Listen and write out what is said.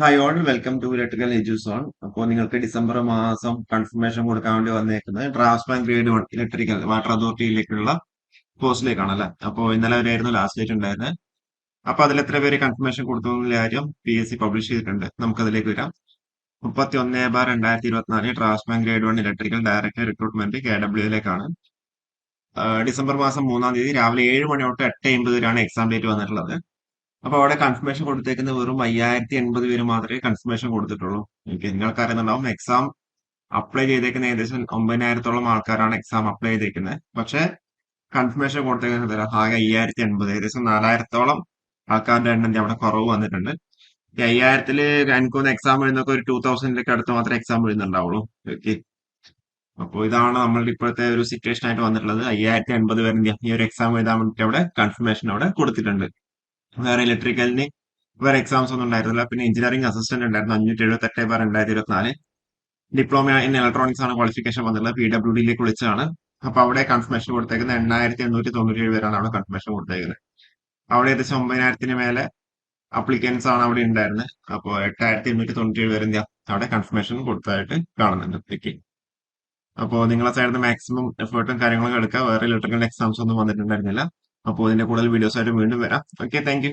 Hi all welcome to electrical Eduzone. അപ്പോൾ നിങ്ങൾക്ക് December മാസം കൺഫർമേഷൻ കൊടുക്കാൻ വേണ്ടി വന്നേക്കുന്നത് ഡ്രാഫ്റ്റ്സ്മാൻ ഗ്രേഡ് 1 ഇലക്ട്രിക്കൽ വാട്ടർ അതോറിറ്റിയിലേക്കുള്ള പോസ്റ്റിലേക്കാണ് അല്ലേ. അപ്പോൾ ഇന്നലെ വരെയായിരുന്നു ലാസ്റ്റ് ഡേറ്റ് ഉണ്ടായിരുന്നത്. അപ്പോൾ അതിൽ എത്ര പേര് കൺഫർമേഷൻ കൊടുത്തു എന്നുള്ള കാര്യം PSC പബ്ലിഷ് ചെയ്തിട്ടുണ്ട്. നമുക്കതിലേക്ക് വരാം. 31/2024 draftsman grade 1 electrical director recruitment KWയിലേക്കാണ്. ഡിസംബർ മാസം 3-ാം തീയതി രാവിലെ 7 മണി തൊട്ട് 8:50 വരെയാണ് എക്സാം ഡേറ്റ് വന്നിട്ടുള്ളത്. അപ്പൊ അവിടെ കൺഫർമേഷൻ കൊടുത്തേക്കുന്ന വെറും 5080 പേര് മാത്രമേ കൺഫർമേഷൻ കൊടുത്തിട്ടുള്ളൂ. എനിക്ക് നിങ്ങൾക്ക് അറിയുന്നുണ്ടാവും, എക്സാം അപ്ലൈ ചെയ്തേക്കുന്ന ഏകദേശം 9000-ഓളം ആൾക്കാരാണ് എക്സാം അപ്ലൈ ചെയ്തേക്കുന്നത്. പക്ഷെ കൺഫർമേഷൻ കൊടുത്തേക്കുന്നത് ആകെ 5080, ഏകദേശം 4000-ഓളം ആൾക്കാരുടെ എണ്ണം അവിടെ കുറവ് വന്നിട്ടുണ്ട്. ഈ 5000-ല് എനിക്കൊന്ന് എക്സാം എഴുതുന്നൊക്കെ ഒരു 2000-ലേക്ക് അടുത്ത് മാത്രമേ എക്സാം എഴുതുന്നുണ്ടാവുള്ളൂ. ഓക്കെ. അപ്പോൾ ഇതാണ് നമ്മളുടെ ഇപ്പോഴത്തെ ഒരു സിറ്റുവേഷൻ ആയിട്ട് വന്നിട്ടുള്ളത്. 5080 പേര് ഈ ഒരു എക്സാം എഴുതാൻ വേണ്ടിയിട്ട് അവിടെ കൺഫർമേഷൻ അവിടെ കൊടുത്തിട്ടുണ്ട്. വേറെ ഇലക്ട്രിക്കലിന് വേറെ എക്സാംസ് ഒന്നും ഉണ്ടായിരുന്നില്ല. പിന്നെ എഞ്ചിനീയറിംഗ് അസിസ്റ്റന്റ് ഉണ്ടായിരുന്നു 578/2024. ഡിപ്ലോമ ഇൻ ഇലക്ട്രോണിക്സ് ആണ് ക്വാളിഫിക്കേഷൻ വന്നിട്ടുള്ളത്. PWDയിലേക്ക് വിളിച്ചതാണ്. അപ്പൊ അവിടെ കൺഫർമേഷൻ കൊടുത്തേക്കുന്നത് 8897 പേരാണ് അവിടെ കൺഫർമേഷൻ കൊടുത്തേക്കുന്നത്. അവിടെ ഏകദേശം 9000-ന് മേലെ അപ്ലിക്കൻസ് ആണ് അവിടെ ഉണ്ടായിരുന്നത്. അപ്പോൾ 8897 പേര് അവിടെ കൺഫർമേഷൻ കൊടുത്തതായിട്ട് കാണുന്നുണ്ട്. ഓക്കെ. അപ്പോൾ നിങ്ങളെ സൈഡിൽ നിന്ന് മാക്സിമം എഫേർട്ടും കാര്യങ്ങളൊക്കെ എടുക്കുക. വേറെ ഇലക്ട്രിക്കൽ എക്സാംസ് ഒന്നും വന്നിട്ടുണ്ടായിരുന്നില്ല. അപ്പോൾ ഇതിന്റെ കൂടുതൽ വീഡിയോസ് ആയിട്ട് വീണ്ടും വരാം. Okay, thank you.